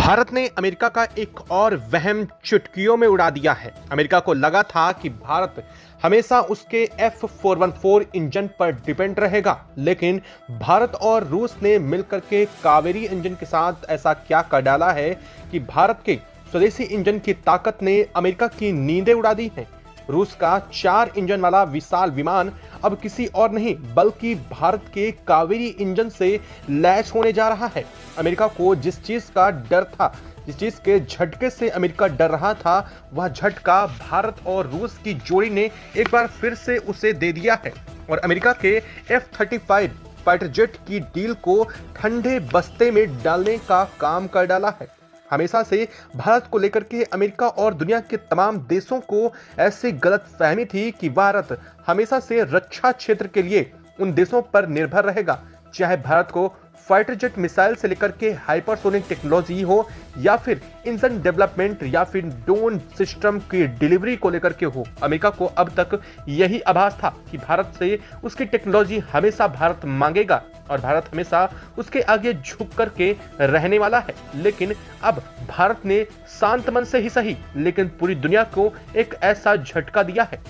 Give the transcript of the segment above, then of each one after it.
भारत ने अमेरिका का एक और वहम चुटकियों में उड़ा दिया है। अमेरिका को लगा था कि भारत हमेशा उसके F-414 इंजन पर डिपेंड रहेगा, लेकिन भारत और रूस ने मिलकर के कावेरी इंजन के साथ ऐसा क्या कर डाला है कि भारत के स्वदेशी इंजन की ताकत ने अमेरिका की नींदें उड़ा दी हैं। रूस का 4 इंजन वाला विशाल विमान अब किसी और नहीं बल्कि भारत के कावेरी इंजन से लैस होने जा रहा है। अमेरिका को जिस चीज का डर था, जिस चीज के झटके से अमेरिका डर रहा था, वह झटका भारत और रूस की जोड़ी ने एक बार फिर से उसे दे दिया है और अमेरिका के F-35 फाइटर जेट की डील को ठंडे बस्ते में डालने का काम कर डाला है। हमेशा से भारत को लेकर के अमेरिका और दुनिया के तमाम देशों को ऐसी गलतफहमी थी कि भारत हमेशा से रक्षा क्षेत्र के लिए उन देशों पर निर्भर रहेगा, चाहे भारत को फाइटर जेट मिसाइल से लेकर के हाइपरसोनिक टेक्नोलॉजी हो या फिर इंजन डेवलपमेंट या फिर ड्रोन सिस्टम की डिलीवरी को लेकर के हो। अमेरिका को अब तक यही आभास था कि भारत से उसकी टेक्नोलॉजी हमेशा भारत मांगेगा और भारत हमेशा उसके आगे झुक करके रहने वाला है। लेकिन अब भारत ने शांत मन से ही सही लेकिन पूरी दुनिया को एक ऐसा झटका दिया है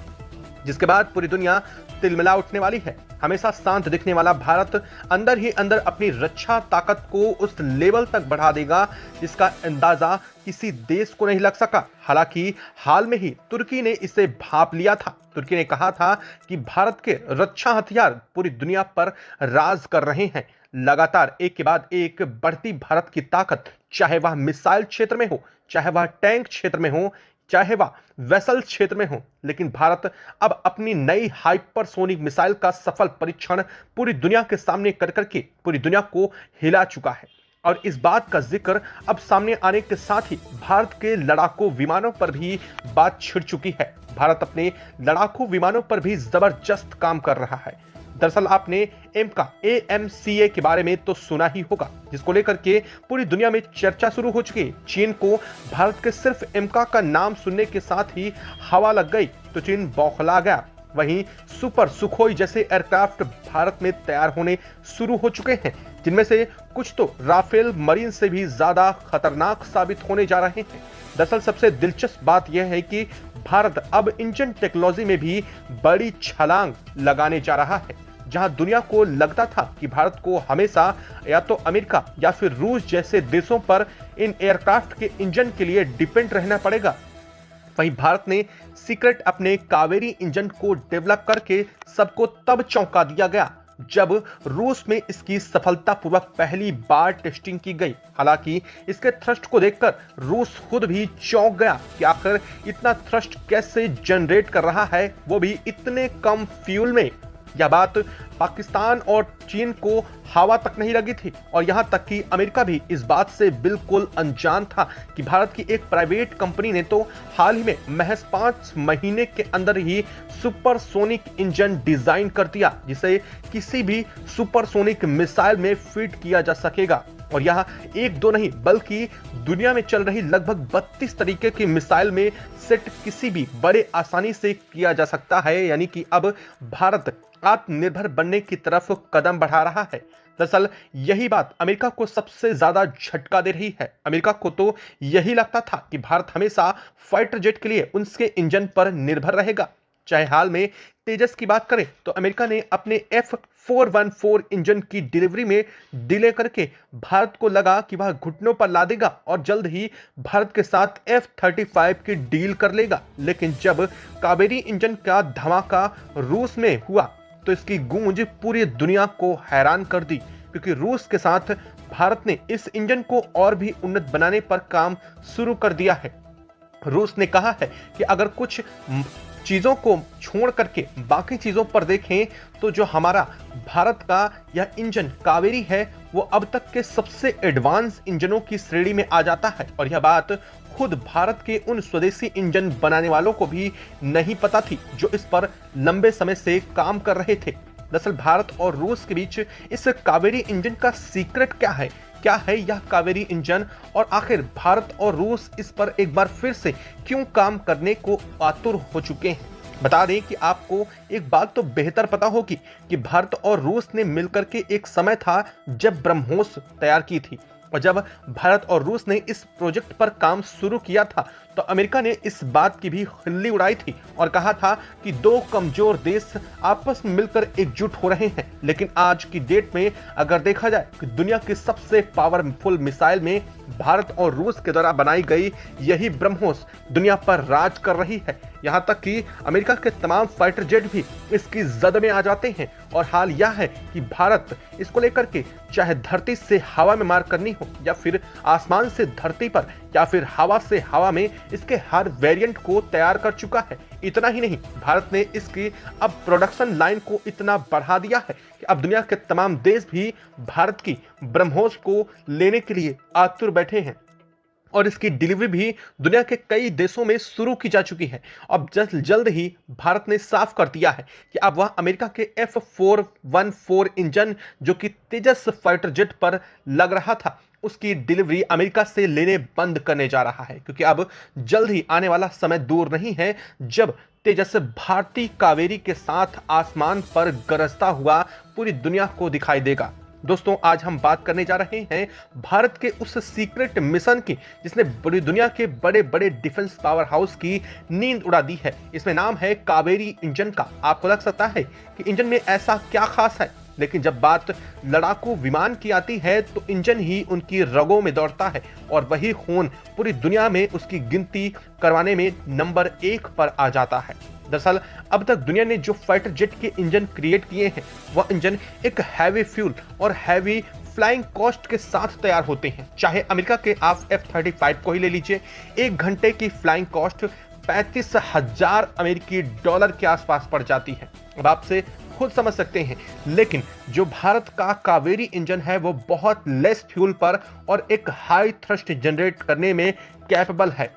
जिसके बाद पूरी दुनिया तिलमिला उठने वाली है। हमेशा शांत दिखने वाला भारत अंदर ही अंदर अपनी रक्षा ताकत को उस लेवल तक बढ़ा देगा जिसका अंदाजा किसी देश को नहीं लग सका। हालांकि हाल में ही तुर्की ने इसे भांप लिया था। तुर्की ने कहा था कि भारत के रक्षा हथियार पूरी दुनिया पर राज कर रहे हैं। लगातार एक के बाद एक बढ़ती भारत की ताकत, चाहे वह मिसाइल क्षेत्र में हो, चाहे वह टैंक क्षेत्र में हो, चाहे वह वेसल क्षेत्र में हो, लेकिन भारत अब अपनी नई हाइपरसोनिक मिसाइल का सफल परीक्षण पूरी दुनिया के सामने कर करके पूरी दुनिया को हिला चुका है। और इस बात का जिक्र अब सामने आने के साथ ही भारत के लड़ाकू विमानों पर भी बात छिड़ चुकी है। भारत अपने लड़ाकू विमानों पर भी जबरदस्त काम कर रहा है। दरअसल आपने AMCA के बारे में तो सुना ही होगा, जिसको लेकर के पूरी दुनिया में चर्चा शुरू हो चुकी है। चीन को भारत के सिर्फ एमका का नाम सुनने के साथ ही हवा लग गई तो चीन बौखला गया। वहीं सुपर सुखोई जैसे एयरक्राफ्ट भारत में तैयार होने शुरू हो चुके हैं, जिनमें से कुछ तो राफेल मरीन से भी ज्यादा खतरनाक साबित होने जा रहे हैं। दरअसल सबसे दिलचस्प बात यह है कि भारत अब इंजन टेक्नोलॉजी में भी बड़ी छलांग लगाने जा रहा है। जहां दुनिया को लगता था कि भारत को हमेशा या तो अमेरिका या फिर रूस जैसे देशों पर इन एयरक्राफ्ट के इंजन के लिए डिपेंड रहना पड़ेगा, वहीं भारत ने सीक्रेट अपने कावेरी इंजन को डेवलप करके सबको तब चौंका दिया गया जब रूस में इसकी सफलतापूर्वक पहली बार टेस्टिंग की गई। हालांकि इसके थ्रस्ट को देखकर रूस खुद भी चौंक गया कि आखिर इतना थ्रस्ट कैसे जनरेट कर रहा है, वो भी इतने कम फ्यूल में। यह बात पाकिस्तान और चीन को हवा तक नहीं लगी थी और यहां तक कि अमेरिका भी इस बात से बिल्कुल अनजान था कि भारत की एक प्राइवेट कंपनी ने तो हाल ही में महज 5 महीने के अंदर ही सुपरसोनिक इंजन डिजाइन कर दिया जिसे किसी भी सुपरसोनिक मिसाइल में फिट किया जा सकेगा। और यह एक दो नहीं बल्कि दुनिया में चल रही लगभग 32 तरीके की मिसाइल में सेट किसी भी बड़े आसानी से किया जा सकता है। यानी कि अब भारत आत्मनिर्भर बनने की तरफ कदम बढ़ा रहा है। दरअसल यही बात अमेरिका को सबसे ज्यादा झटका दे रही है। अमेरिका को तो यही लगता था कि भारत हमेशा फाइटर जेट के लिए उनके इंजन पर निर्भर रहेगा। चाहे हाल में तेजस की बात करें तो अमेरिका ने अपने F-414 इंजन की डिलीवरी में डिले करके भारत को लगा कि वह घुटनों पर ला देगा और जल्द ही भारत के साथ F-35 की डील कर लेगा। लेकिन जब कावेरी इंजन का धमाका रूस में हुआ तो इसकी गूंज पूरी दुनिया को हैरान कर दी, क्योंकि रूस के साथ भारत ने इस इंजन को और भी उन्नत बनाने पर काम शुरू कर दिया है। रूस ने कहा है कि अगर कुछ चीजों को छोड़ करके बाकी चीजों पर देखें तो जो हमारा भारत का यह इंजन कावेरी है वो अब तक के सबसे एडवांस इंजनों की श्रेणी में आ जाता है। और यह बात खुद भारत के उन स्वदेशी इंजन बनाने वालों को भी नहीं पता थी जो इस पर लंबे समय से काम कर रहे थे। दरअसल भारत और रूस के बीच इस कावेरी इंजन का सीक्रेट क्या है यह कावेरी इंजन, और आखिर भारत और रूस इस पर एक बार फिर से क्यों काम करने को आतुर हो चुके हैं। बता दें कि आपको एक बात तो बेहतर पता होगी कि भारत और रूस ने मिलकर के एक समय था जब ब्रह्मोस तैयार की थी और जब भारत और रूस ने इस प्रोजेक्ट पर काम शुरू किया था तो अमेरिका ने इस बात की भी खिल्ली उड़ाई थी और कहा था कि दो कमजोर देश आपस में मिलकर एकजुट हो रहे हैं। लेकिन आज की डेट में अगर देखा जाए कि दुनिया की सबसे पावरफुल मिसाइल में भारत और रूस के द्वारा बनाई गई यही ब्रह्मोस दुनिया पर राज कर रही है। यहां तक कि अमेरिका के तमाम फाइटर जेट भी इसकी जद में आ जाते हैं। और हाल यह है कि भारत इसको लेकर के चाहे धरती से हवा में मार करनी हो या फिर आसमान से धरती पर या फिर हवा से हवा में, इसके हर वेरिएंट को तैयार कर चुका है। इतना ही नहीं, भारत ने इसकी अब प्रोडक्शन लाइन को इतना बढ़ा दिया है कि अब दुनिया के तमाम देश भी भारत की ब्रह्मोस को लेने के लिए आतुर बैठे हैं और इसकी डिलीवरी भी दुनिया के कई देशों में शुरू की जा चुकी है। अब जल्द ही भारत ने साफ कर दिया है कि अब वह अमेरिका के F414 इंजन जो कि तेजस फाइटर जेट पर लग रहा था, उसकी डिलीवरी अमेरिका से लेने बंद करने जा रहा है, क्योंकि अब जल्द ही आने वाला समय दूर नहीं है जब तेजस भारतीय कावेरी के साथ आसमान पर गरजता हुआ पूरी दुनिया को दिखाई देगा। दोस्तों, आज हम बात करने जा रहे हैं भारत के उस सीक्रेट मिशन की जिसने पूरी दुनिया के बड़े बड़े डिफेंस पावर हाउस की नींद उड़ा दी है। इसमें नाम है कावेरी इंजन का। आपको लग सकता है कि इंजन में ऐसा क्या खास है, लेकिन जब बात लड़ाकू विमान की आती है तो इंजन ही उनकी रगों में दौड़ता है और वही खून पूरी दुनिया में उसकी गिनती करवाने में नंबर 1 पर आ जाता है। दरअसल अब तक दुनिया ने जो फाइटर जेट के इंजन क्रिएट किए हैं वह इंजन एक हैवी फ्यूल और हैवी फ्लाइंग कॉस्ट के साथ तैयार होते हैं। चाहे अमेरिका के आप F-35 को ही ले लीजिए, 1 घंटे की फ्लाइंग कॉस्ट 35,000 अमेरिकी डॉलर के आसपास पड़ जाती है। अब आपसे खुद समझ सकते हैं, लेकिन जो भारत का कावेरी इंजन है वो बहुत लेस फ्यूल पर और एक हाई थ्रस्ट जनरेट करने में कैपेबल है।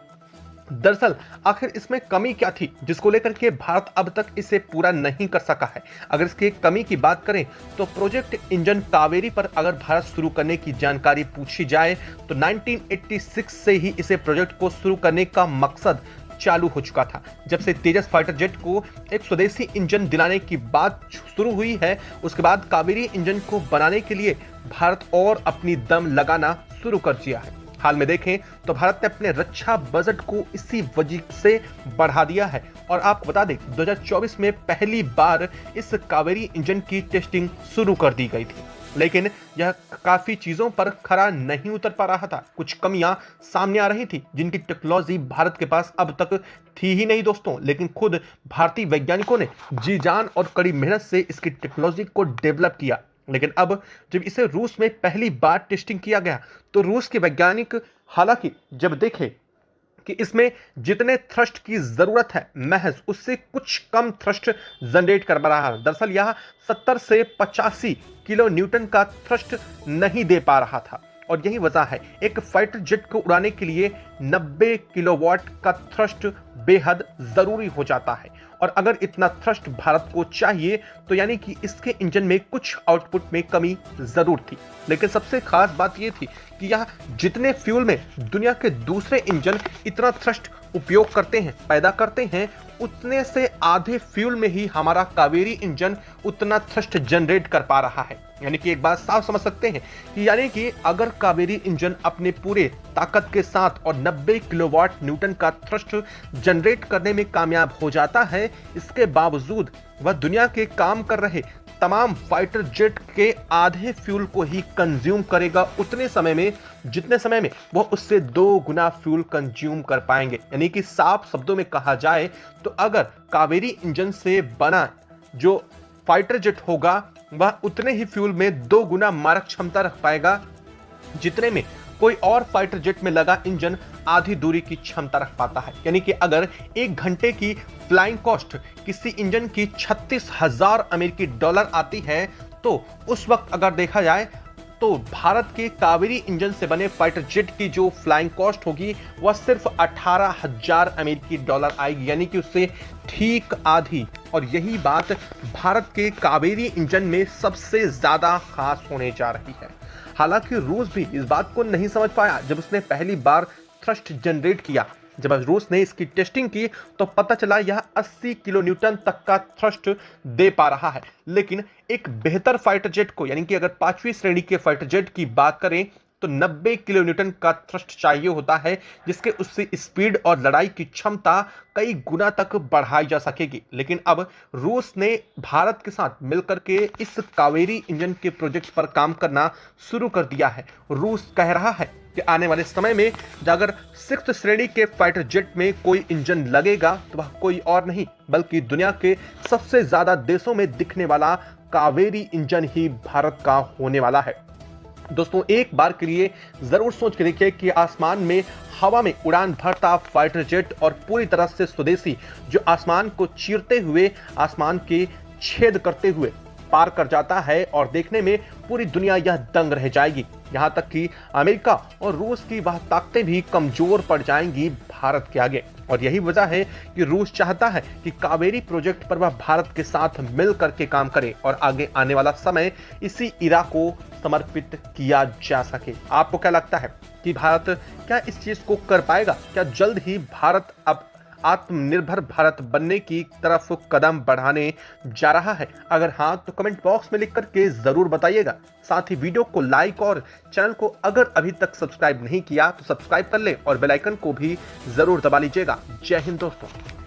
दरअसल आखिर इसमें कमी क्या थी जिसको लेकर के भारत अब तक इसे पूरा नहीं कर सका है। अगर इसकी कमी की बात करें तो प्रोजेक्ट इंजन कावेरी पर अगर भारत शुरू करने की जानकारी पूछी जाए तो 1986 से ही इसे प्रोजेक्ट को शुरू करने का मकसद चालू हो चुका था। जब से तेजस फाइटर जेट को एक स्वदेशी इंजन दिलाने की बात शुरू हुई है, उसके बाद कावेरी इंजन को बनाने के लिए भारत और अपनी दम लगाना शुरू कर दिया है। हाल में देखें तो भारत ने अपने रक्षा बजट को इसी वजह से बढ़ा दिया है और आपको बता दें 2024 में पहली बार इस कावेरी इंजन की टेस्टिंग शुरू कर दी गई थी, लेकिन यह काफी चीजों पर खरा नहीं उतर पा रहा था। कुछ कमियां सामने आ रही थी जिनकी टेक्नोलॉजी भारत के पास अब तक थी ही नहीं दोस्तों, लेकिन खुद भारतीय वैज्ञानिकों ने जी जान और कड़ी मेहनत से इसकी टेक्नोलॉजी को डेवलप किया। लेकिन अब जब इसे रूस में पहली बार टेस्टिंग किया गया तो रूस के वैज्ञानिक हालांकि जब देखे कि इसमें जितने थ्रस्ट की जरूरत है महज उससे कुछ कम थ्रस्ट जनरेट कर रहा है। दरअसल यह 70 से 85 किलो न्यूटन का थ्रस्ट नहीं दे पा रहा था और यही वजह है एक फाइटर जेट को उड़ाने के लिए 90 किलोवाट का थ्रस्ट बेहद जरूरी हो जाता है। और अगर इतना थ्रस्ट भारत को चाहिए तो यानी कि इसके इंजन में कुछ आउटपुट में कमी जरूर थी। लेकिन सबसे खास बात यह थी कि यह जितने फ्यूल में दुनिया के दूसरे इंजन इतना थ्रस्ट उपयोग करते हैं, पैदा करते हैं, उतने से आधे फ्यूल में ही हमारा कावेरी इंजन उतना थ्रस्ट जनरेट कर पा रहा है। यानी कि एक बात साफ समझ सकते हैं कि यानी कि अगर कावेरी इंजन अपने पूरे ताकत के साथ और 90 किलोवाट न्यूटन का थ्रस्ट जनरेट करने में कामयाब हो जाता है, इसके बावजूद वह दुनिया के काम कर रहे तमाम फाइटर जेट के आधे फ्यूल को ही कंज्यूम करेगा उतने समय में जितने समय में वह उससे 2 गुना फ्यूल कंज्यूम कर पाएंगे। यानी कि साफ शब्दों में कहा जाए तो अगर कावेरी इंजन से बना जो फाइटर जेट होगा वह उतने ही फ्यूल में 2 गुना मारक क्षमता रख पाएगा जितने में कोई और फाइटर जेट में लगा इंजन आधी दूरी की क्षमता रख पाता है। यानी कि अगर 1 घंटे की फ्लाइंग कॉस्ट किसी इंजन की 36,000 अमेरिकी डॉलर आती है तो उस वक्त अगर देखा जाए तो भारत के कावेरी इंजन से बने फाइटर जेट की जो फ्लाइंग कॉस्ट होगी वह सिर्फ 18,000 अमेरिकी डॉलर आएगी, यानी कि उससे ठीक आधी। और यही बात भारत के कावेरी इंजन में सबसे ज्यादा खास होने जा रही है। हालांकि रूस भी इस बात को नहीं समझ पाया जब उसने पहली बार थ्रस्ट जनरेट किया। जब रूस ने इसकी टेस्टिंग की तो पता चला यह 80 किलो न्यूटन तक का थ्रस्ट दे पा रहा है। लेकिन एक बेहतर फाइटर जेट को यानी कि अगर 5वीं श्रेणी के फाइटर जेट की बात करें तो 90 किलो न्यूटन का थ्रस्ट चाहिए होता है, जिसके उससे स्पीड और लड़ाई की क्षमता कई गुना तक बढ़ाई जा सकेगी। लेकिन अब रूस ने भारत के साथ मिलकर के इस कावेरी इंजन के प्रोजेक्ट पर काम करना शुरू कर दिया है। रूस कह रहा है कि आने वाले समय में अगर 6th श्रेणी के फाइटर जेट में कोई इंजन लगेगा तो वह कोई और नहीं बल्कि दुनिया के सबसे ज्यादा देशों में दिखने वाला कावेरी इंजन ही भारत का होने वाला है। दोस्तों, एक बार के लिए जरूर सोच के देखिए कि आसमान में हवा में उड़ान भरता फाइटर जेट और पूरी तरह से स्वदेशी जो आसमान को चीरते हुए, आसमान के छेद करते हुए पार कर जाता है और देखने में पूरी दुनिया यह दंग रह जाएगी। यहां तक कि अमेरिका और रूस की वह ताकतें भी कमजोर पड़ जाएंगी भारत के आगे। और यही वजह है कि रूस चाहता है कि कावेरी प्रोजेक्ट पर वह भारत के साथ मिल करके काम करे और आगे आने वाला समय इसी इरा को समर्पित किया जा सके। आपको क्या लगता है कि भारत क्या इस चीज को कर पाएगा? क्या जल्द ही भारत अब आत्मनिर्भर भारत बनने की तरफ कदम बढ़ाने जा रहा है? अगर हाँ तो कमेंट बॉक्स में लिख करके जरूर बताइएगा। साथ ही वीडियो को लाइक और चैनल को अगर अभी तक सब्सक्राइब नहीं किया तो सब्सक्राइब कर ले और बेल आइकन को भी जरूर दबा लीजिएगा। जय हिंद दोस्तों।